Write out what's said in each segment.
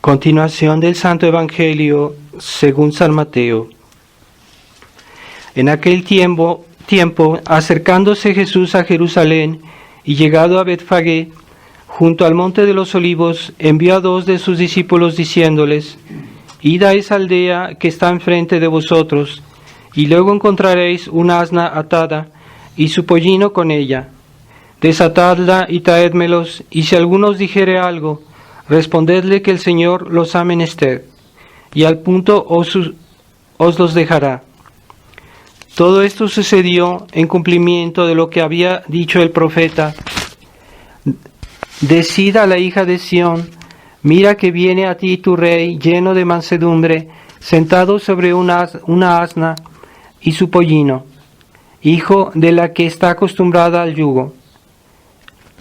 Continuación del Santo Evangelio según San Mateo. En aquel tiempo, acercándose Jesús a Jerusalén y llegado a Betfagé, junto al monte de los Olivos, envió a 2 de sus discípulos diciéndoles: Id a esa aldea que está enfrente de vosotros, y luego encontraréis una asna atada y su pollino con ella. Desatadla y traédmelos, y si alguno os dijere algo, respondedle que el Señor los ha menester, y al punto os los dejará. Todo esto sucedió en cumplimiento de lo que había dicho el profeta: Decid a la hija de Sión, mira que viene a ti tu rey lleno de mansedumbre, sentado sobre una asna y su pollino, hijo de la que está acostumbrada al yugo.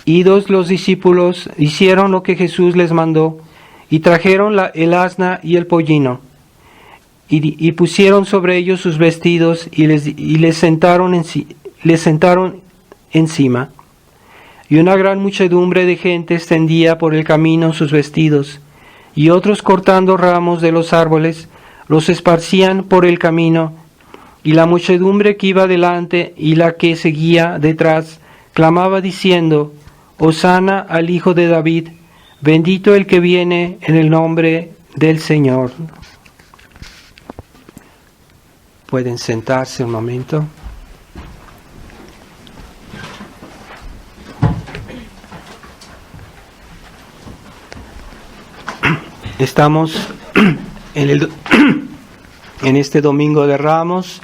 Idos los discípulos hicieron lo que Jesús les mandó, y trajeron el asna y el pollino, y pusieron sobre ellos sus vestidos, y les sentaron encima. Y una gran muchedumbre de gente extendía por el camino sus vestidos, y otros cortando ramos de los árboles, los esparcían por el camino, y la muchedumbre que iba delante y la que seguía detrás clamaba diciendo: Hosana al Hijo de David, bendito el que viene en el nombre del Señor. Pueden sentarse un momento. Estamos en este Domingo de Ramos.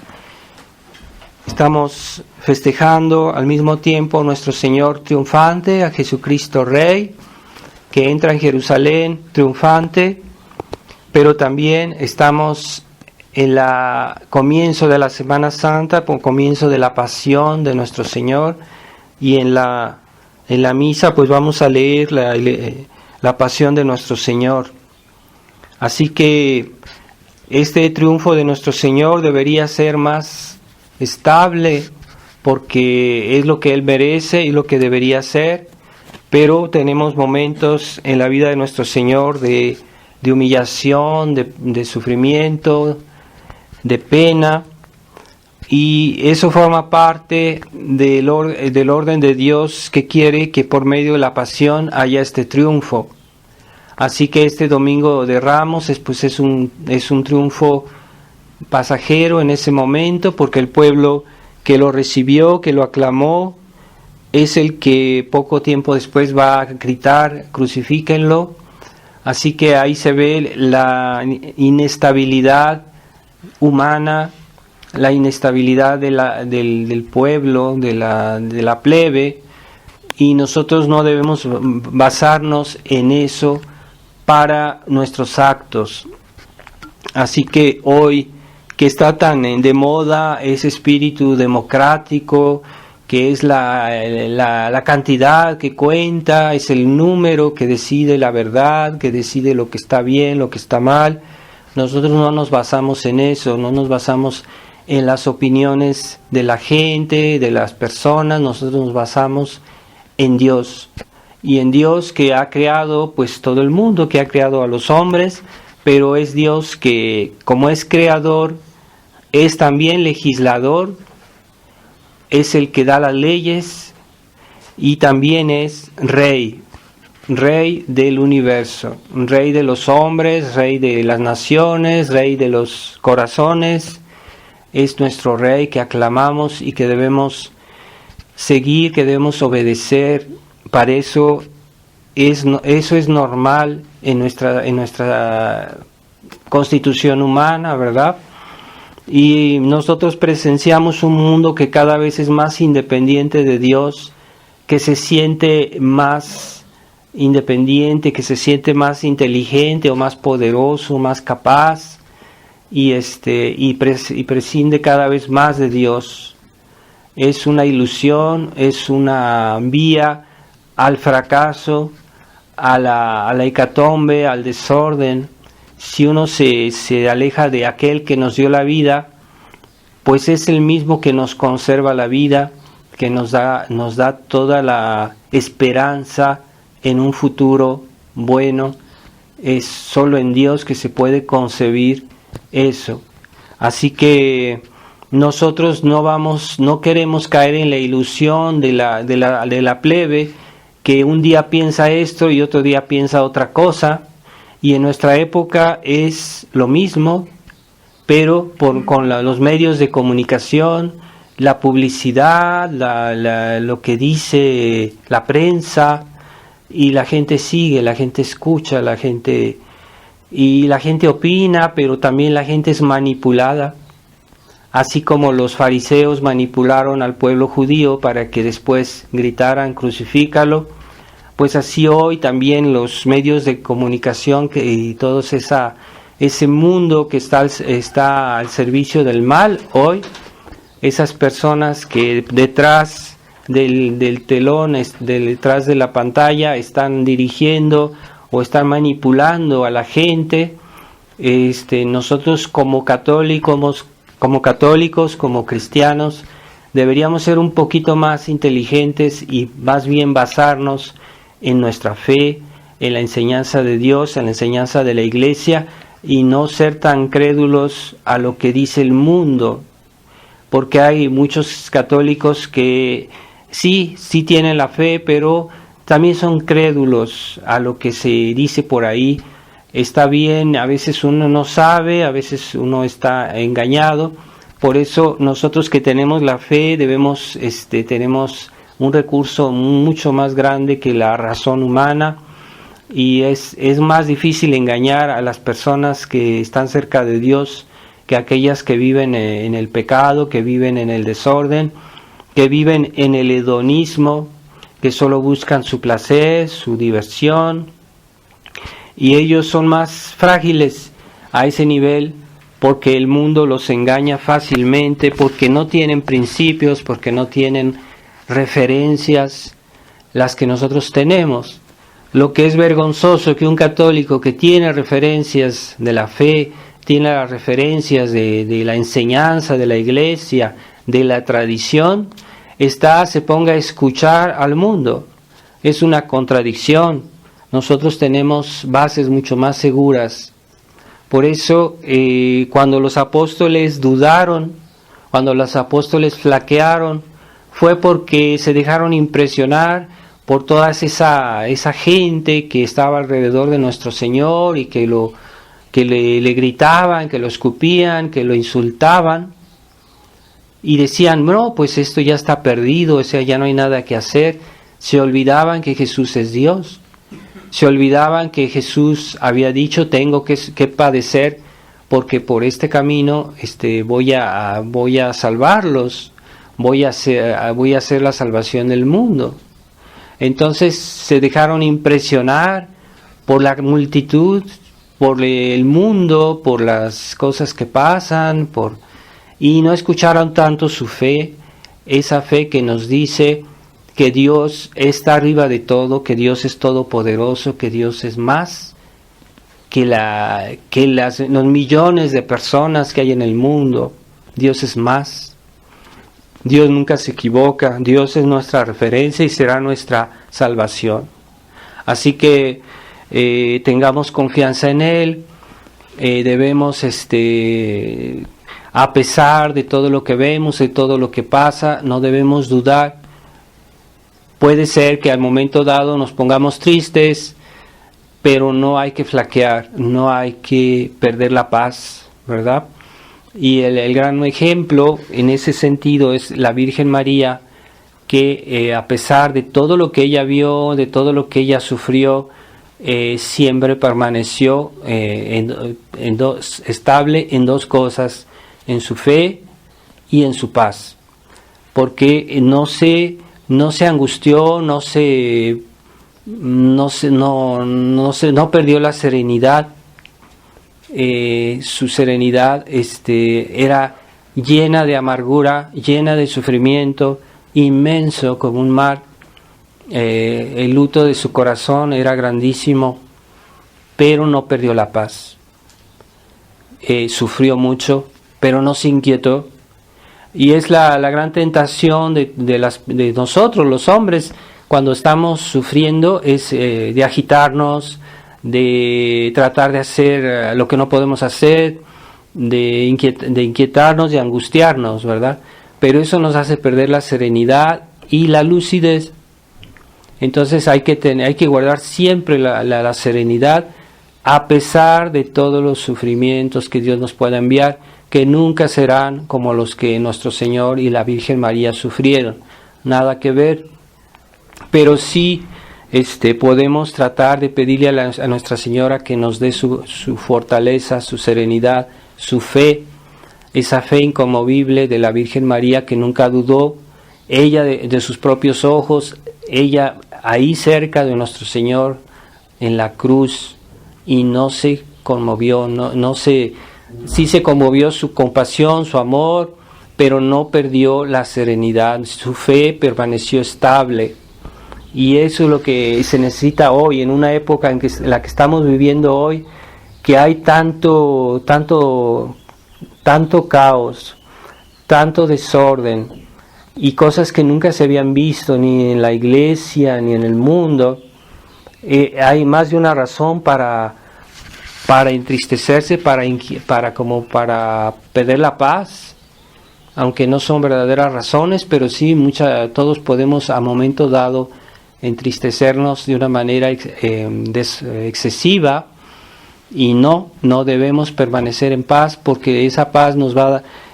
Estamos festejando al mismo tiempo a nuestro Señor triunfante, a Jesucristo Rey, que entra en Jerusalén triunfante, pero también estamos en el comienzo de la Semana Santa, por comienzo de la pasión de nuestro Señor, y en la misa pues vamos a leer la pasión de nuestro Señor. Así que este triunfo de nuestro Señor debería ser más estable, porque es lo que Él merece y lo que debería ser, pero tenemos momentos en la vida de nuestro Señor de humillación, de sufrimiento, de pena, y eso forma parte del orden de Dios, que quiere que por medio de la pasión haya este triunfo. Así que este Domingo de Ramos es un triunfo pasajero en ese momento, porque el pueblo que lo recibió, que lo aclamó, es el que poco tiempo después va a gritar: crucifíquenlo. Así que ahí se ve la inestabilidad humana, la inestabilidad del pueblo, de la plebe, y nosotros no debemos basarnos en eso para nuestros actos. Así que hoy, que está tan de moda ese espíritu democrático, que es la cantidad que cuenta, es el número que decide la verdad, que decide lo que está bien, lo que está mal, nosotros no nos basamos en eso, no nos basamos en las opiniones de la gente, de las personas, nosotros nos basamos en Dios. Y en Dios, que ha creado pues todo el mundo, que ha creado a los hombres, pero es Dios que, como es creador, es también legislador, es el que da las leyes, y también es rey del universo, rey de los hombres, rey de las naciones, rey de los corazones. Es nuestro rey que aclamamos y que debemos seguir, que debemos obedecer. Para eso es normal en nuestra constitución humana, ¿verdad? Y nosotros presenciamos un mundo que cada vez es más independiente de Dios, que se siente más independiente, que se siente más inteligente o más poderoso, más capaz, y prescinde cada vez más de Dios. Es una ilusión, es una vía al fracaso, a la hecatombe, al desorden. Si uno se aleja de aquel que nos dio la vida, pues es el mismo que nos conserva la vida, que nos da toda la esperanza en un futuro bueno, Es solo en Dios que se puede concebir eso. Así que nosotros no queremos caer en la ilusión de la plebe, que un día piensa esto y otro día piensa otra cosa, y en nuestra época es lo mismo, pero con los medios de comunicación, la publicidad, lo que dice la prensa, y la gente sigue, la gente escucha, la gente opina, pero también la gente es manipulada. Así como los fariseos manipularon al pueblo judío para que después gritaran crucifícalo, pues así hoy también los medios de comunicación y todo ese mundo que está al servicio del mal hoy, esas personas que detrás del telón, detrás de la pantalla, están dirigiendo o están manipulando a la gente. Nosotros como católicos, como cristianos, deberíamos ser un poquito más inteligentes y más bien basarnos en nuestra fe, en la enseñanza de Dios, en la enseñanza de la Iglesia, y no ser tan crédulos a lo que dice el mundo, porque hay muchos católicos que sí tienen la fe, pero también son crédulos a lo que se dice por ahí. Está bien, a veces uno no sabe, a veces uno está engañado. Por eso nosotros que tenemos la fe tenemos un recurso mucho más grande que la razón humana, y es más difícil engañar a las personas que están cerca de Dios que aquellas que viven en el pecado, que viven en el desorden, que viven en el hedonismo, que solo buscan su placer, su diversión. Y ellos son más frágiles a ese nivel porque el mundo los engaña fácilmente, porque no tienen principios, porque no tienen referencias las que nosotros tenemos. Lo que es vergonzoso que un católico que tiene referencias de la fe, tiene las referencias de la enseñanza de la Iglesia, de la tradición, se ponga a escuchar al mundo. Es una contradicción. Nosotros tenemos bases mucho más seguras. Por eso, cuando los apóstoles dudaron, cuando los apóstoles flaquearon, fue porque se dejaron impresionar por toda esa gente que estaba alrededor de nuestro Señor y que le gritaban, que lo escupían, que lo insultaban, y decían, no, pues esto ya está perdido, o sea, ya no hay nada que hacer. Se olvidaban que Jesús es Dios. Se olvidaban que Jesús había dicho, tengo que padecer, porque por este camino voy a salvarlos, voy a hacer la salvación del mundo. Entonces se dejaron impresionar por la multitud, por el mundo, por las cosas que pasan, y no escucharon tanto su fe, esa fe que nos dice que Dios está arriba de todo, que Dios es todopoderoso, que Dios es más que los millones de personas que hay en el mundo. Dios es más. Dios nunca se equivoca. Dios es nuestra referencia y será nuestra salvación. Así que tengamos confianza en Él. Debemos, a pesar de todo lo que vemos, de todo lo que pasa, no debemos dudar. Puede ser que al momento dado nos pongamos tristes, pero no hay que flaquear, no hay que perder la paz, ¿verdad? Y el gran ejemplo en ese sentido es la Virgen María, que a pesar de todo lo que ella vio, de todo lo que ella sufrió, siempre permaneció estable en dos cosas, en su fe y en su paz, porque no se angustió, no perdió la serenidad. Su serenidad era llena de amargura, llena de sufrimiento, inmenso como un mar. El luto de su corazón era grandísimo, pero no perdió la paz. Sufrió mucho, pero no se inquietó. Y es la gran tentación de nosotros, los hombres, cuando estamos sufriendo, es de agitarnos, de tratar de hacer lo que no podemos hacer, de inquietarnos, de angustiarnos, ¿verdad? Pero eso nos hace perder la serenidad y la lucidez. Entonces hay que guardar siempre la serenidad, a pesar de todos los sufrimientos que Dios nos pueda enviar, que nunca serán como los que nuestro Señor y la Virgen María sufrieron. Nada que ver. Pero sí podemos tratar de pedirle a Nuestra Señora que nos dé su fortaleza, su serenidad, su fe, esa fe inconmovible de la Virgen María que nunca dudó, ella de sus propios ojos, ella ahí cerca de nuestro Señor en la cruz, y no se conmovió, sí se conmovió su compasión, su amor, pero no perdió la serenidad, su fe permaneció estable. Y eso es lo que se necesita hoy, en una época en la que estamos viviendo hoy, que hay tanto caos, tanto desorden y cosas que nunca se habían visto ni en la iglesia ni en el mundo. Hay más de una razón para entristecerse, para perder la paz, aunque no son verdaderas razones, pero sí todos podemos a momento dado entristecernos de una manera excesiva, y no debemos permanecer en paz, porque esa paz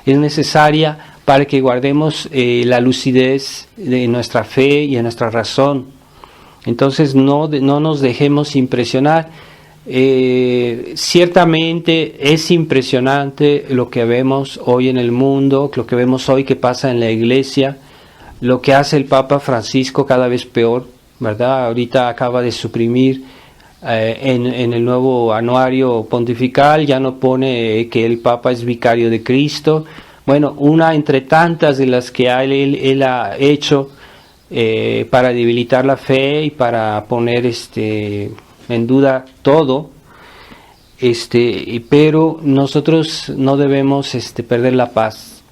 es necesaria para que guardemos la lucidez de nuestra fe y de nuestra razón. Entonces no nos dejemos impresionar. Ciertamente es impresionante lo que vemos hoy en el mundo, lo que vemos hoy que pasa en la iglesia, lo que hace el Papa Francisco cada vez peor, ¿verdad? Ahorita acaba de suprimir en el nuevo anuario pontifical, ya no pone que el Papa es vicario de Cristo. Bueno, una entre tantas de las que él ha hecho para debilitar la fe y para poner en duda todo, pero nosotros no debemos perder la paz.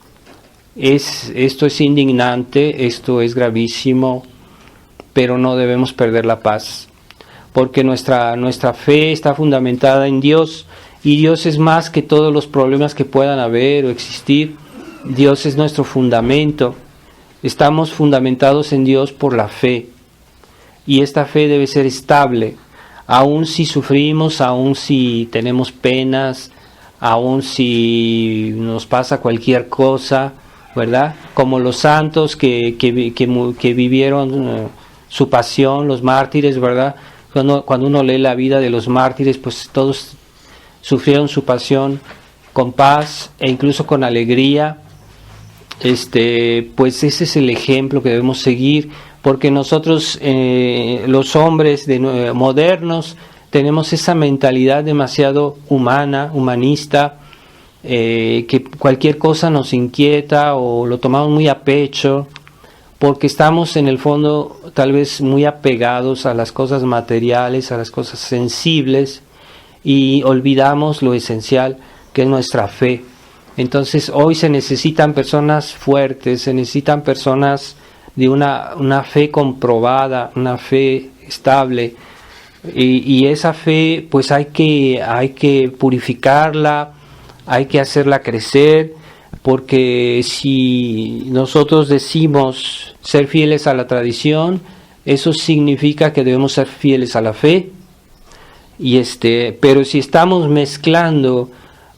Esto es indignante, esto es gravísimo, pero no debemos perder la paz, porque nuestra fe está fundamentada en Dios, y Dios es más que todos los problemas que puedan haber o existir. Dios es nuestro fundamento. Estamos fundamentados en Dios por la fe, y esta fe debe ser estable, aun si sufrimos, aun si tenemos penas, aun si nos pasa cualquier cosa, ¿verdad? Como los santos que vivieron su pasión, los mártires, ¿verdad? Cuando uno lee la vida de los mártires, pues todos sufrieron su pasión con paz e incluso con alegría. Pues ese es el ejemplo que debemos seguir, porque nosotros los hombres modernos tenemos esa mentalidad demasiado humanista, que cualquier cosa nos inquieta o lo tomamos muy a pecho, porque estamos en el fondo tal vez muy apegados a las cosas materiales, a las cosas sensibles, y olvidamos lo esencial, que es nuestra fe. Entonces hoy se necesitan personas fuertes, se necesitan personas de una fe comprobada, una fe estable, y esa fe pues hay que purificarla, hay que hacerla crecer, porque si nosotros decimos ser fieles a la tradición, eso significa que debemos ser fieles a la fe, pero si estamos mezclando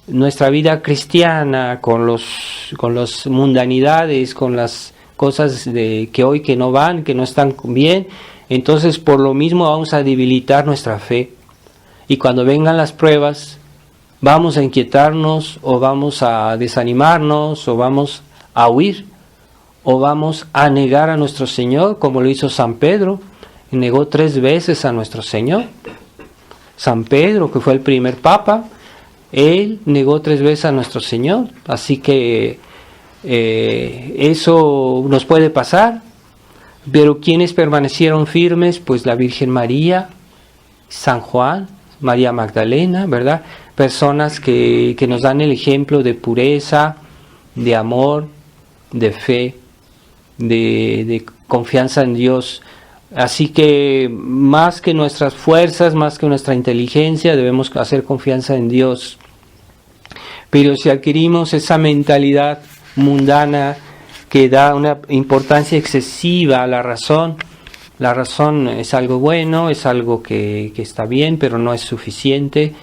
nuestra vida cristiana con las mundanidades, con las cosas que hoy que no van, que no están bien, entonces por lo mismo vamos a debilitar nuestra fe, y cuando vengan las pruebas vamos a inquietarnos, o vamos a desanimarnos, o vamos a huir, o vamos a negar a nuestro Señor, como lo hizo San Pedro. Negó 3 veces a nuestro Señor. San Pedro, que fue el primer papa, él negó 3 veces a nuestro Señor. Así que eso nos puede pasar. Pero ¿quiénes permanecieron firmes? Pues la Virgen María, San Juan, María Magdalena, ¿verdad? Personas que nos dan el ejemplo de pureza, de amor, de fe, de confianza en Dios. Así que más que nuestras fuerzas, más que nuestra inteligencia, debemos hacer confianza en Dios. Pero si adquirimos esa mentalidad mundana que da una importancia excesiva a la razón es algo bueno, es algo que está bien, pero no es suficiente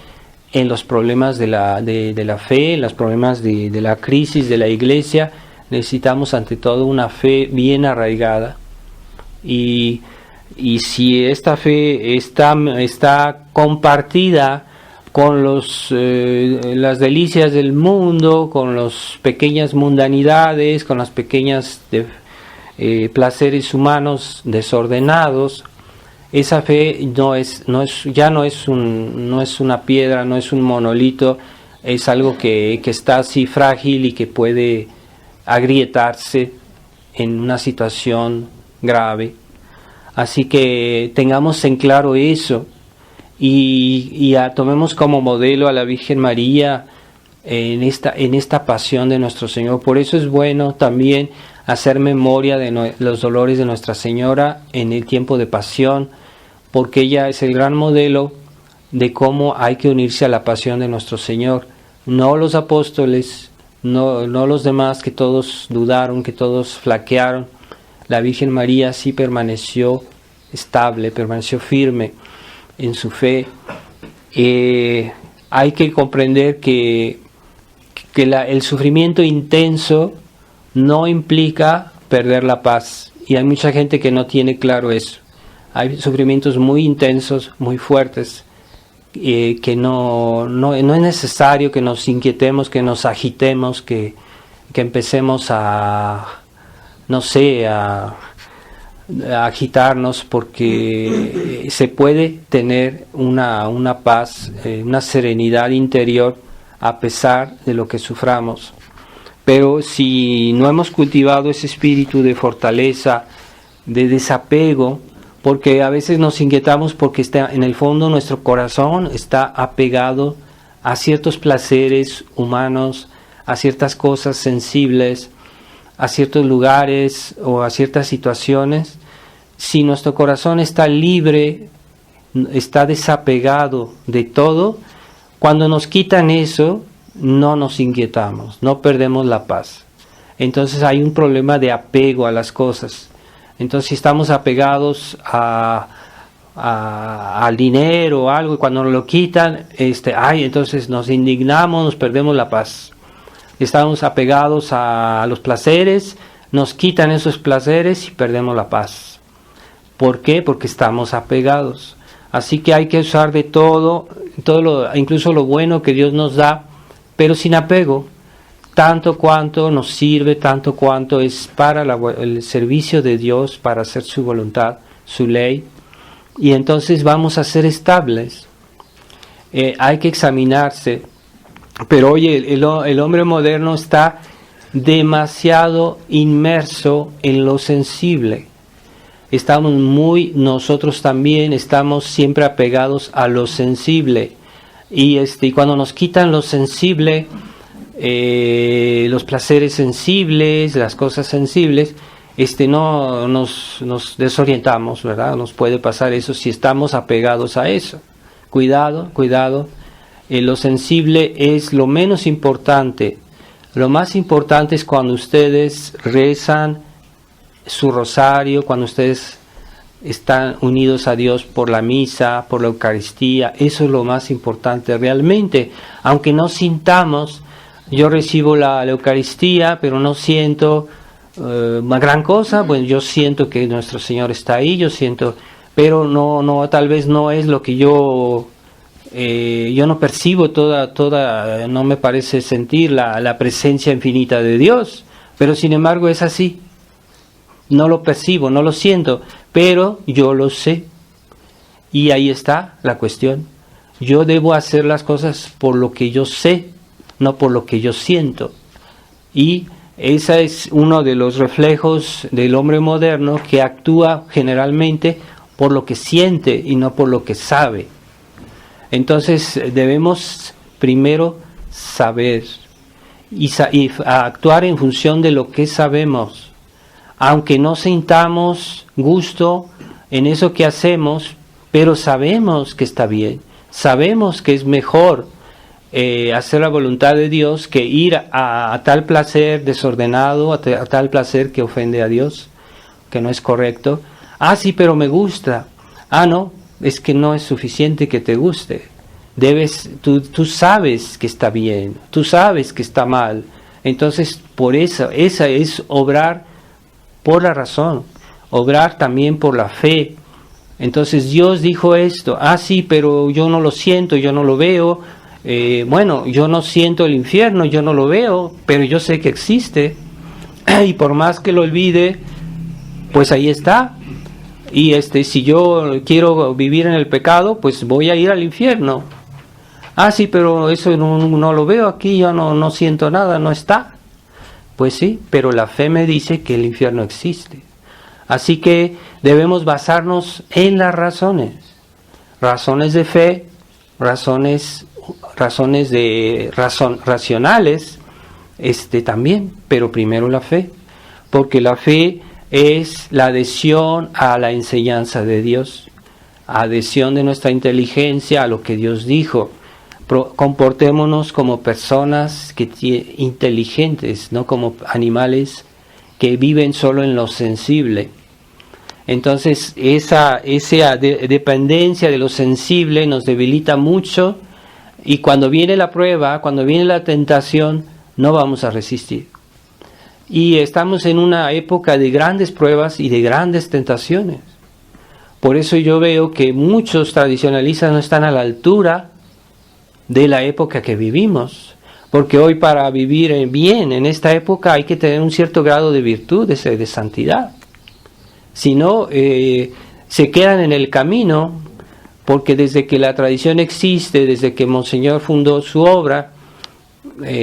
en los problemas de la fe, en los problemas de la crisis de la iglesia. Necesitamos ante todo una fe bien arraigada. Y si esta fe está compartida con las delicias del mundo, con las pequeñas mundanidades, con las pequeñas placeres humanos desordenados, esa fe ya no es una piedra, no es un monolito, es algo que está así frágil y que puede agrietarse en una situación grave. Así que tengamos en claro eso y tomemos como modelo a la Virgen María en esta pasión de nuestro Señor. Por eso es bueno también hacer memoria de los dolores de Nuestra Señora en el tiempo de pasión, porque ella es el gran modelo de cómo hay que unirse a la pasión de nuestro Señor. No los apóstoles, no los demás, que todos dudaron, que todos flaquearon. La Virgen María sí permaneció estable, permaneció firme en su fe. Hay que comprender que el sufrimiento intenso no implica perder la paz, y hay mucha gente que no tiene claro eso. Hay sufrimientos muy intensos, muy fuertes, que no es necesario que nos inquietemos, que nos agitemos, que empecemos a agitarnos, porque se puede tener una paz, una serenidad interior a pesar de lo que suframos. Pero si no hemos cultivado ese espíritu de fortaleza, de desapego, porque a veces nos inquietamos porque en el fondo nuestro corazón está apegado a ciertos placeres humanos, a ciertas cosas sensibles, a ciertos lugares o a ciertas situaciones. Si nuestro corazón está libre, está desapegado de todo, cuando nos quitan eso, no nos inquietamos, no perdemos la paz. Entonces hay un problema de apego a las cosas. Entonces si estamos apegados al dinero o algo, y cuando nos lo quitan, entonces nos indignamos, nos perdemos la paz. Estamos apegados a los placeres, nos quitan esos placeres y perdemos la paz. ¿Por qué? Porque estamos apegados. Así que hay que usar de todo incluso lo bueno que Dios nos da, pero sin apego, tanto cuanto nos sirve, tanto cuanto es para el servicio de Dios, para hacer su voluntad, su ley, y entonces vamos a ser estables. Hay que examinarse, pero oye, el hombre moderno está demasiado inmerso en lo sensible. Nosotros también estamos siempre apegados a lo sensible, y cuando nos quitan lo sensible, los placeres sensibles, las cosas sensibles, nos desorientamos, ¿verdad? Nos puede pasar eso si estamos apegados a eso. Cuidado. Lo sensible es lo menos importante. Lo más importante es cuando ustedes rezan su rosario, cuando ustedes están unidos a Dios por la misa, por la Eucaristía. Eso es lo más importante realmente. Aunque no sintamos, yo recibo la Eucaristía, pero no siento una gran cosa. Bueno, yo siento que nuestro Señor está ahí, pero no, tal vez no es lo que yo no percibo no me parece sentir la presencia infinita de Dios, pero sin embargo es así. No lo percibo, no lo siento, pero yo lo sé. Y ahí está la cuestión. Yo debo hacer las cosas por lo que yo sé, no por lo que yo siento. Y ese es uno de los reflejos del hombre moderno, que actúa generalmente por lo que siente y no por lo que sabe. Entonces debemos primero saber y actuar en función de lo que sabemos. Aunque no sintamos gusto en eso que hacemos, pero sabemos que está bien, sabemos que es mejor hacer la voluntad de Dios que ir a tal placer desordenado, a tal placer que ofende a Dios, que no es correcto. Ah, sí, pero me gusta. Ah, no, es que no es suficiente que te guste. Tú sabes que está bien, tú sabes que está mal. Entonces, por eso, esa es obrar por la razón, obrar también por la fe. Entonces Dios dijo esto, ah sí, pero yo no lo siento, yo no lo veo, bueno, yo no siento el infierno, yo no lo veo, pero yo sé que existe, y por más que lo olvide, pues ahí está, y si yo quiero vivir en el pecado, pues voy a ir al infierno. Ah sí, pero eso no lo veo aquí, yo no siento nada, no está. Pues sí, pero la fe me dice que el infierno existe. Así que debemos basarnos en las razones de fe, razones racionales, también, pero primero la fe, porque la fe es la adhesión a la enseñanza de Dios, adhesión de nuestra inteligencia a lo que Dios dijo. Comportémonos como personas inteligentes, no como animales que viven solo en lo sensible. Entonces esa dependencia de lo sensible nos debilita mucho, y cuando viene la prueba, cuando viene la tentación, no vamos a resistir. Y estamos en una época de grandes pruebas y de grandes tentaciones. Por eso yo veo que muchos tradicionalistas no están a la altura de la época que vivimos, porque hoy para vivir bien en esta época hay que tener un cierto grado de virtud, de santidad. Si no, se quedan en el camino, porque desde que la tradición existe, desde que Monseñor fundó su obra,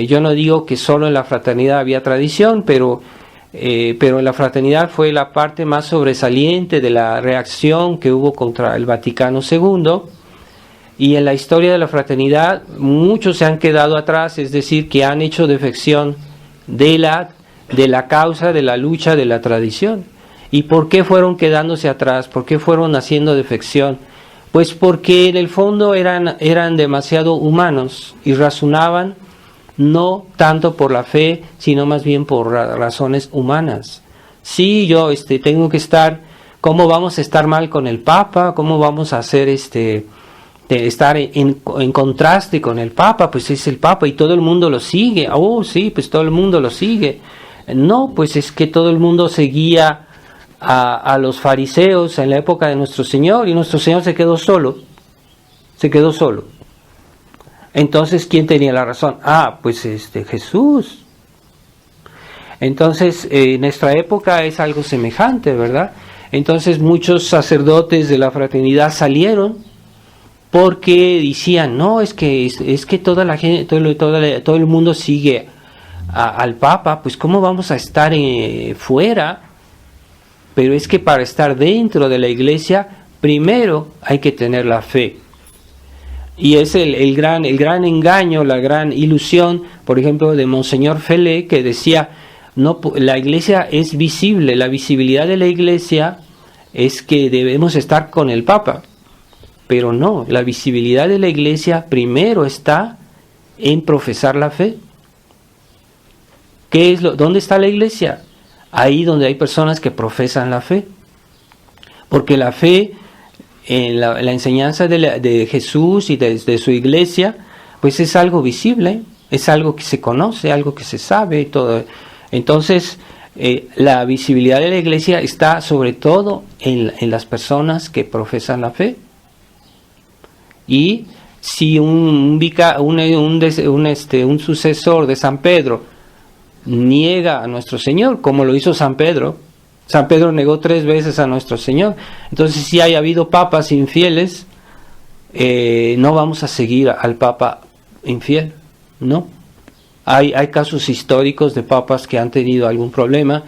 yo no digo que solo en la fraternidad había tradición, pero en la fraternidad fue la parte más sobresaliente de la reacción que hubo contra el Vaticano II. Y en la historia de la fraternidad muchos se han quedado atrás, es decir, que han hecho defección de la causa, de la lucha de la tradición. ¿Y por qué fueron quedándose atrás? ¿Por qué fueron haciendo defección? Pues porque en el fondo eran demasiado humanos y razonaban no tanto por la fe, sino más bien por razones humanas. Sí, yo tengo que estar, ¿cómo vamos a estar mal con el Papa? ¿Cómo vamos a hacer estar en contraste con el Papa? Pues es el Papa y todo el mundo lo sigue. Oh, sí, pues todo el mundo lo sigue. No, pues es que todo el mundo seguía a los fariseos en la época de nuestro Señor, y nuestro Señor se quedó solo. Entonces, ¿quién tenía la razón? Ah, pues Jesús. Entonces, en nuestra época es algo semejante, ¿verdad? Entonces, muchos sacerdotes de la fraternidad salieron porque decían, no, es que toda la gente, todo el mundo sigue al Papa, pues ¿cómo vamos a estar fuera? Pero es que para estar dentro de la Iglesia, primero hay que tener la fe. Y es el gran engaño, la gran ilusión, por ejemplo, de Monseñor Felé, que decía, no, la Iglesia es visible, la visibilidad de la Iglesia es que debemos estar con el Papa. Pero no, la visibilidad de la Iglesia primero está en profesar la fe. ¿Dónde está la Iglesia? Ahí donde hay personas que profesan la fe. Porque la fe, en la enseñanza de Jesús y de su Iglesia, pues es algo visible, es algo que se conoce, algo que se sabe. Todo. Entonces, la visibilidad de la Iglesia está sobre todo en las personas que profesan la fe. Y si un sucesor de San Pedro niega a nuestro Señor, como lo hizo San Pedro negó 3 veces a nuestro Señor. Entonces, si haya habido papas infieles, no vamos a seguir al Papa infiel, ¿no? Hay casos históricos de papas que han tenido algún problema,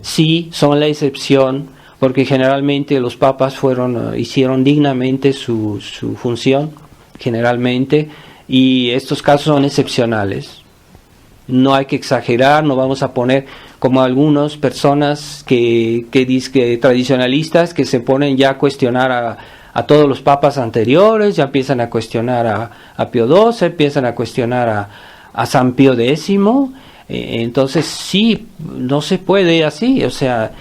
sí, son la excepción, porque generalmente los papas hicieron dignamente su función, generalmente, y estos casos son excepcionales. no hay que exagerar, no vamos a poner como algunas personas que tradicionalistas que se ponen ya a cuestionar a todos los papas anteriores, ya empiezan a cuestionar a Pío XII, empiezan a cuestionar a San Pío X. Entonces sí, no se puede así, o sea,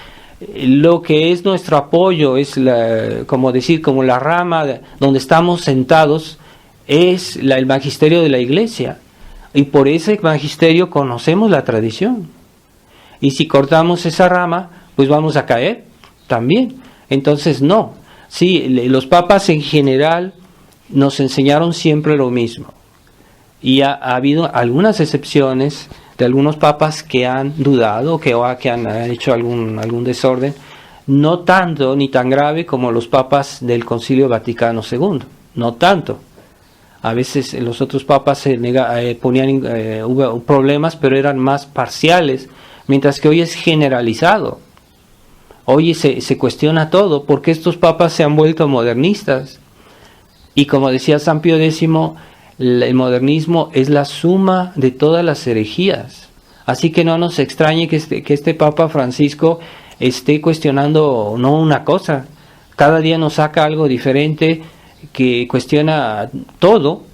lo que es nuestro apoyo es como la rama donde estamos sentados, es el magisterio de la Iglesia, y por ese magisterio conocemos la tradición, y si cortamos esa rama pues vamos a caer también. Entonces no, sí, los papas en general nos enseñaron siempre lo mismo, y ha habido algunas excepciones de algunos papas que han dudado, que han hecho algún desorden, no tanto ni tan grave como los papas del Concilio Vaticano II, no tanto. A veces los otros papas hubo problemas, pero eran más parciales, mientras que hoy es generalizado. Hoy se cuestiona todo, porque estos papas se han vuelto modernistas. Y como decía San Pío X, el modernismo es la suma de todas las herejías. Así que no nos extrañe que este Papa Francisco esté cuestionando no una cosa. Cada día nos saca algo diferente que cuestiona todo,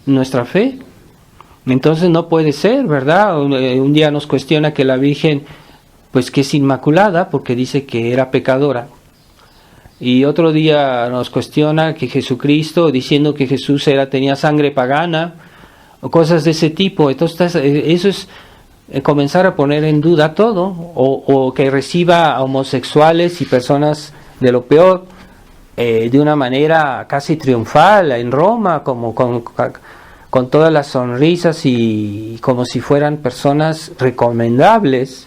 nuestra fe. Entonces no puede ser, ¿verdad? Un día nos cuestiona que la Virgen, pues que es inmaculada, porque dice que era pecadora. Y otro día nos cuestiona que Jesucristo, diciendo que Jesús tenía sangre pagana, o cosas de ese tipo. Entonces eso es comenzar a poner en duda todo, o que reciba a homosexuales y personas de lo peor de una manera casi triunfal en Roma, como con todas las sonrisas y como si fueran personas recomendables.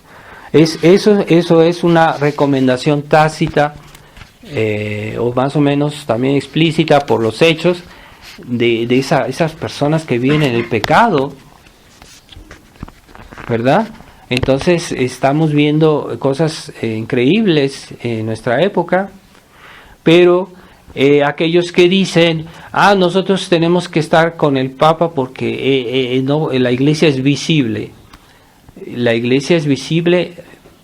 Eso es una recomendación tácita, o más o menos también explícita por los hechos de esas personas que viven en el pecado, ¿verdad? Entonces estamos viendo cosas increíbles en nuestra época, pero aquellos que dicen, nosotros tenemos que estar con el Papa porque no, la Iglesia es visible. La Iglesia es visible,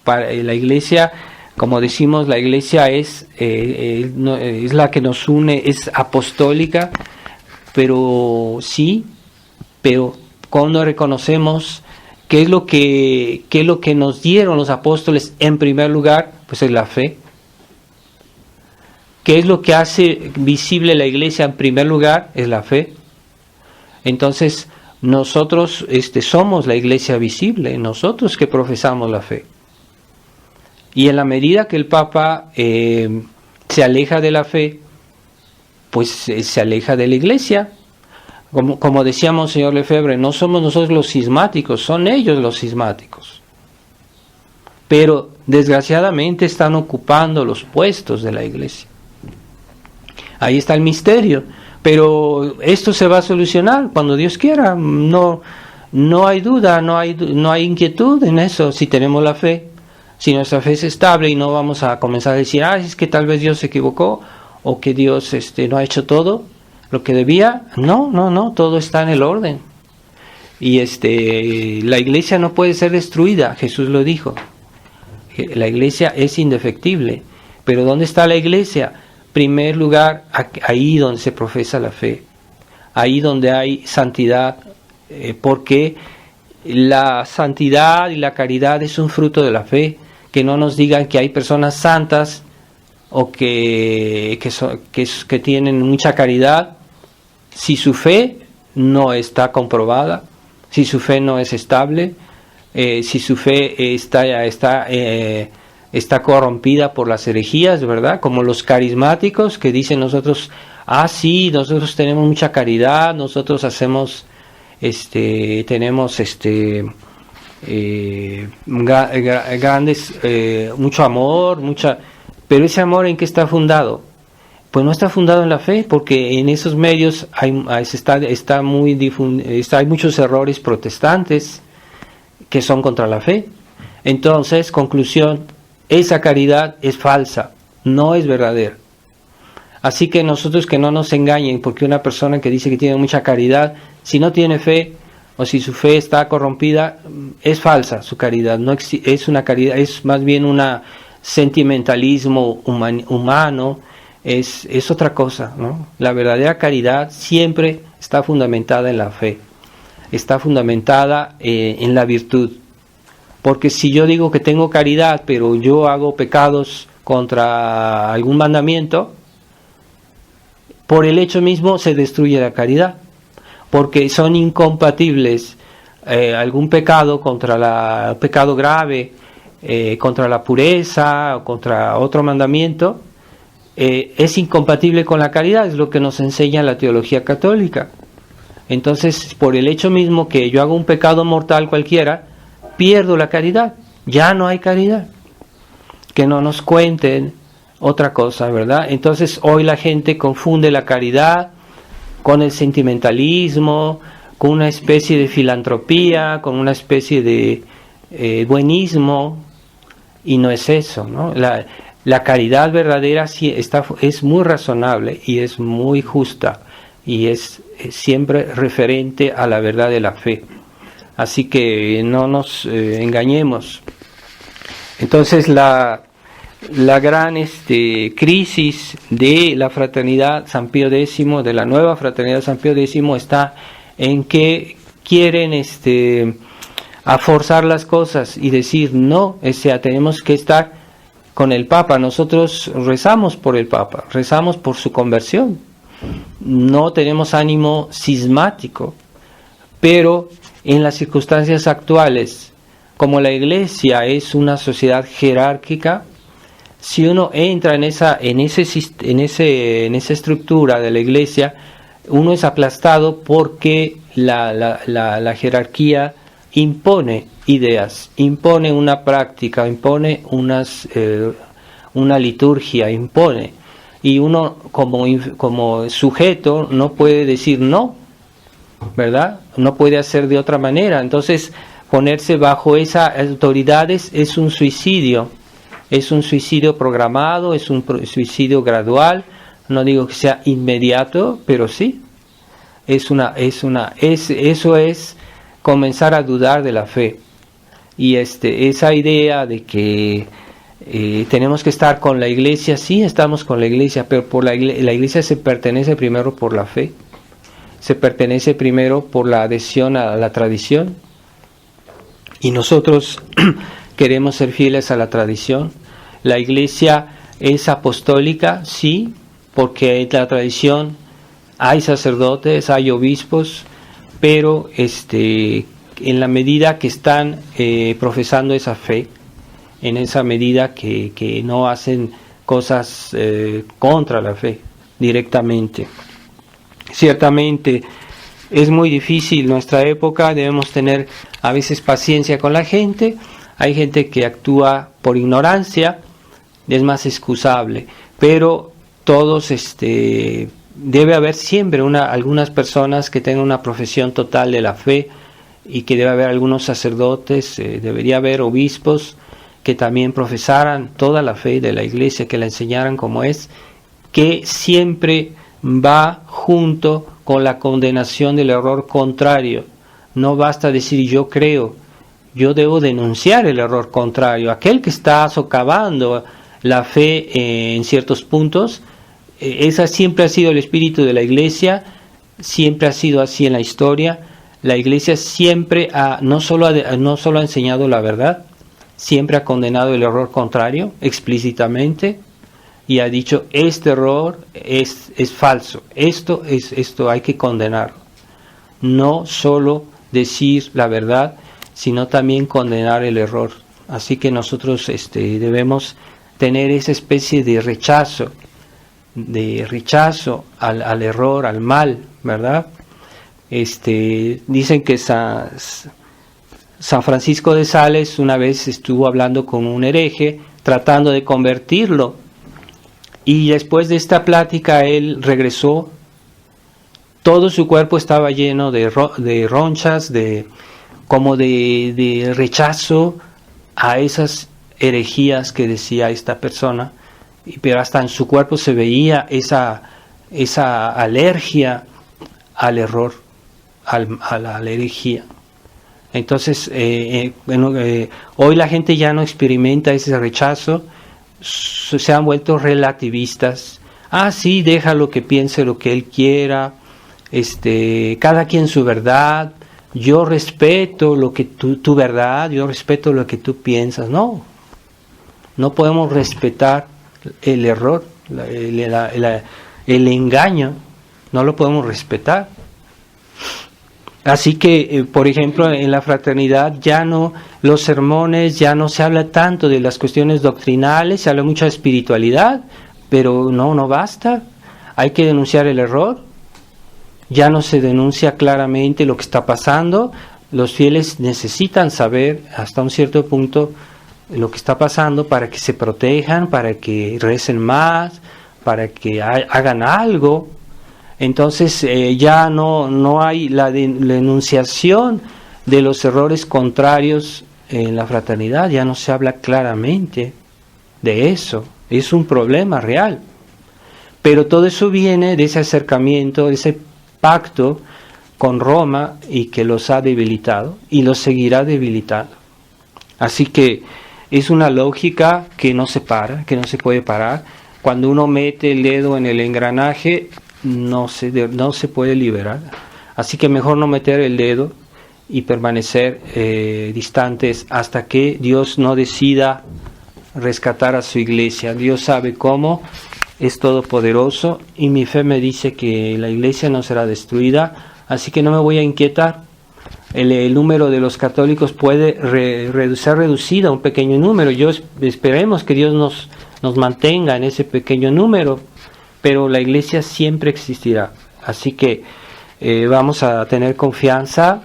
la Iglesia, como decimos, la Iglesia es la que nos une, es apostólica, pero cuando reconocemos qué es lo que nos dieron los apóstoles en primer lugar, pues es la fe. ¿Qué es lo que hace visible la Iglesia en primer lugar? Es la fe. Entonces nosotros somos la Iglesia visible, nosotros que profesamos la fe. Y en la medida que el Papa se aleja de la fe, pues se aleja de la Iglesia. Como decíamos, señor Lefebvre, no somos nosotros los cismáticos, son ellos los cismáticos. Pero desgraciadamente están ocupando los puestos de la Iglesia. Ahí está el misterio. Pero esto se va a solucionar cuando Dios quiera. No hay duda, no hay inquietud en eso si tenemos la fe. Si nuestra fe es estable y no vamos a comenzar a decir, es que tal vez Dios se equivocó o que Dios no ha hecho todo lo que debía. No, todo está en el orden. Y la Iglesia no puede ser destruida, Jesús lo dijo. La Iglesia es indefectible. Pero ¿dónde está la Iglesia? Primer lugar, ahí donde se profesa la fe, ahí donde hay santidad, porque la santidad y la caridad es un fruto de la fe. Que no nos digan que hay personas santas o que tienen mucha caridad, si su fe no está comprobada, si su fe no es estable, si su fe está corrompida por las herejías, ¿verdad? Como los carismáticos que dicen nosotros tenemos mucha caridad, nosotros hacemos, tenemos grandes, mucho amor, pero ese amor ¿en qué está fundado? Pues no está fundado en la fe, porque en esos medios hay muchos errores protestantes que son contra la fe. Entonces, conclusión, esa caridad es falsa, no es verdadera. Así que nosotros que no nos engañen, porque una persona que dice que tiene mucha caridad, si no tiene fe, o si su fe está corrompida, es falsa su caridad, no es una caridad, es más bien un sentimentalismo humano, es otra cosa, ¿no? La verdadera caridad siempre está fundamentada en la fe, está fundamentada en la virtud, porque si yo digo que tengo caridad, pero yo hago pecados contra algún mandamiento, por el hecho mismo se destruye la caridad, porque son incompatibles algún pecado pecado grave, contra la pureza o contra otro mandamiento, es incompatible con la caridad, es lo que nos enseña la teología católica. Entonces, por el hecho mismo que yo hago un pecado mortal cualquiera, pierdo la caridad, ya no hay caridad. Que no nos cuenten otra cosa, ¿verdad? Entonces hoy la gente confunde la caridad con el sentimentalismo, con una especie de filantropía, con una especie de buenismo, y no es eso, ¿no? La caridad verdadera sí es muy razonable y es muy justa y es siempre referente a la verdad de la fe. Así que no nos engañemos. Entonces la gran crisis de la fraternidad San Pío X, de la nueva fraternidad San Pío X, está en que quieren a forzar las cosas y decir no, tenemos que estar con el Papa. Nosotros rezamos por el Papa, rezamos por su conversión, no tenemos ánimo cismático, pero en las circunstancias actuales, como la Iglesia es una sociedad jerárquica, si uno entra en esa estructura de la Iglesia, uno es aplastado porque la jerarquía impone ideas, impone una práctica, impone una liturgia, impone, y uno como sujeto no puede decir no, ¿verdad? No puede hacer de otra manera. Entonces ponerse bajo esas autoridades es un suicidio programado, es un suicidio gradual. No digo que sea inmediato, pero sí eso es comenzar a dudar de la fe. Y esa idea de que tenemos que estar con la Iglesia, sí estamos con la Iglesia, pero la Iglesia se pertenece primero por la fe, se pertenece primero por la adhesión a la tradición, y nosotros queremos ser fieles a la tradición. La Iglesia es apostólica, sí, porque en la tradición hay sacerdotes, hay obispos, pero en la medida que están profesando esa fe, en esa medida que no hacen cosas contra la fe directamente. Ciertamente es muy difícil nuestra época, debemos tener a veces paciencia con la gente. Hay gente que actúa por ignorancia, es más excusable, pero todos debe haber siempre algunas personas que tengan una profesión total de la fe, y que debe haber algunos sacerdotes, debería haber obispos que también profesaran toda la fe de la Iglesia, que la enseñaran como es, que siempre va junto con la condenación del error contrario. No basta decir yo creo, yo debo denunciar el error contrario. Aquel que está socavando la fe en ciertos puntos, esa siempre ha sido el espíritu de la Iglesia, siempre ha sido así en la historia. La Iglesia siempre no solo ha enseñado la verdad, siempre ha condenado el error contrario explícitamente y ha dicho este error es falso, esto hay que condenarlo. No solo decir la verdad, sino también condenar el error. Así que nosotros debemos tener esa especie de rechazo al error, al mal, ¿verdad? Dicen que San Francisco de Sales una vez estuvo hablando con un hereje tratando de convertirlo, y después de esta plática él regresó, todo su cuerpo estaba lleno de ronchas, como de rechazo a esas herejías que decía esta persona, pero hasta en su cuerpo se veía esa alergia al error, a la herejía. Entonces, hoy la gente ya no experimenta ese rechazo, se han vuelto relativistas. Sí, déjalo que piense lo que él quiera, cada quien su verdad, yo respeto lo que tu verdad, yo respeto lo que tú piensas. No podemos respetar el error, el engaño, no lo podemos respetar. Así que, por ejemplo, en la fraternidad los sermones ya no se habla tanto de las cuestiones doctrinales, se habla mucho de espiritualidad, pero no basta, hay que denunciar el error, ya no se denuncia claramente lo que está pasando, los fieles necesitan saber hasta un cierto punto lo que está pasando para que se protejan, para que recen más, para que hagan algo. Entonces ya no hay la denunciación de los errores contrarios en la fraternidad, ya no se habla claramente de eso, es un problema real. Pero todo eso viene de ese acercamiento, de ese pacto con Roma y que los ha debilitado y los seguirá debilitando. Así que es una lógica que no se puede parar. Cuando uno mete el dedo en el engranaje, no se puede liberar. Así que mejor no meter el dedo y permanecer distantes hasta que Dios no decida rescatar a su iglesia. Dios sabe cómo, es todopoderoso y mi fe me dice que la iglesia no será destruida, así que no me voy a inquietar. El número de los católicos puede ser reducido a un pequeño número. Esperemos que Dios nos mantenga en ese pequeño número, pero la iglesia siempre existirá. Así que vamos a tener confianza.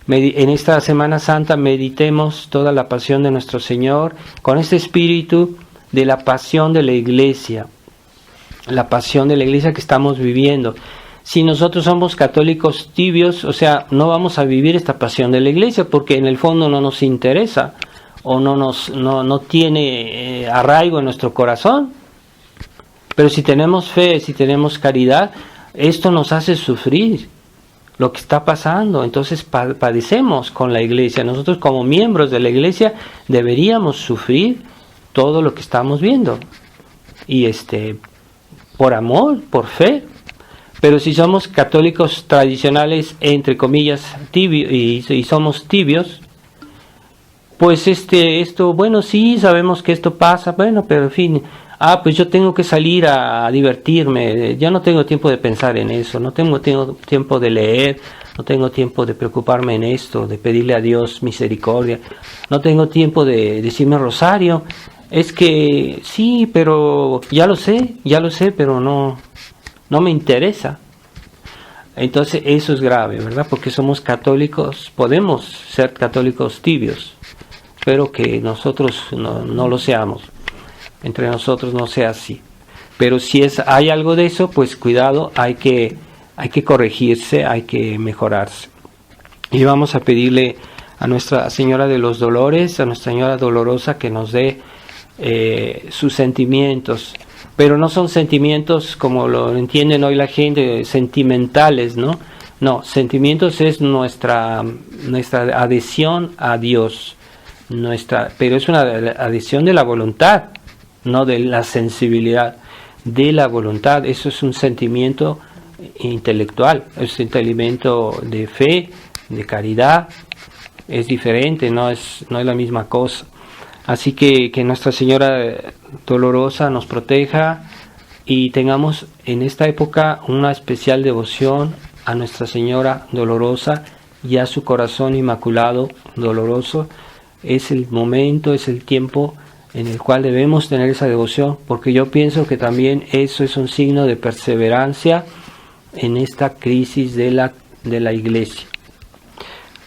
En esta Semana Santa meditemos toda la pasión de nuestro Señor con este espíritu de la pasión de la iglesia que estamos viviendo. Si nosotros somos católicos tibios, o sea, no vamos a vivir esta pasión de la iglesia porque en el fondo no nos interesa o no tiene arraigo en nuestro corazón. Pero si tenemos fe, si tenemos caridad, esto nos hace sufrir lo que está pasando. Entonces padecemos con la iglesia. Nosotros como miembros de la iglesia deberíamos sufrir todo lo que estamos viendo. Y por amor, por fe. Pero si somos católicos tradicionales, entre comillas, tibios, y somos tibios, pues esto, bueno, sí, sabemos que esto pasa, bueno, pero en fin, pues yo tengo que salir a divertirme, ya no tengo tiempo de pensar en eso, no tengo tiempo de leer, no tengo tiempo de preocuparme en esto, de pedirle a Dios misericordia, no tengo tiempo de decirme rosario. Es que sí, pero ya lo sé, pero no me interesa. Entonces eso es grave, ¿verdad? Porque somos católicos, podemos ser católicos tibios, pero que nosotros no lo seamos. Entre nosotros no sea así. Pero si hay algo de eso, pues cuidado, hay que corregirse, hay que mejorarse. Y vamos a pedirle a Nuestra Señora de los Dolores, a Nuestra Señora Dolorosa, que nos dé sus sentimientos, pero no son sentimientos como lo entienden hoy la gente, sentimentales, ¿no? No, sentimientos es nuestra adhesión a Dios, pero es una adhesión de la voluntad, no de la sensibilidad, de la voluntad. Eso es un sentimiento intelectual, es un sentimiento de fe, de caridad, es diferente, no es la misma cosa. Así que Nuestra Señora Dolorosa nos proteja y tengamos en esta época una especial devoción a Nuestra Señora Dolorosa y a su corazón inmaculado doloroso. Es el momento, es el tiempo en el cual debemos tener esa devoción, porque yo pienso que también eso es un signo de perseverancia en esta crisis de la Iglesia.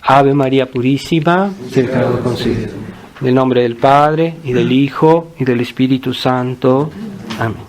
Ave María Purísima, cercado concedido. En el nombre del Padre, y del Hijo, y del Espíritu Santo. Amén.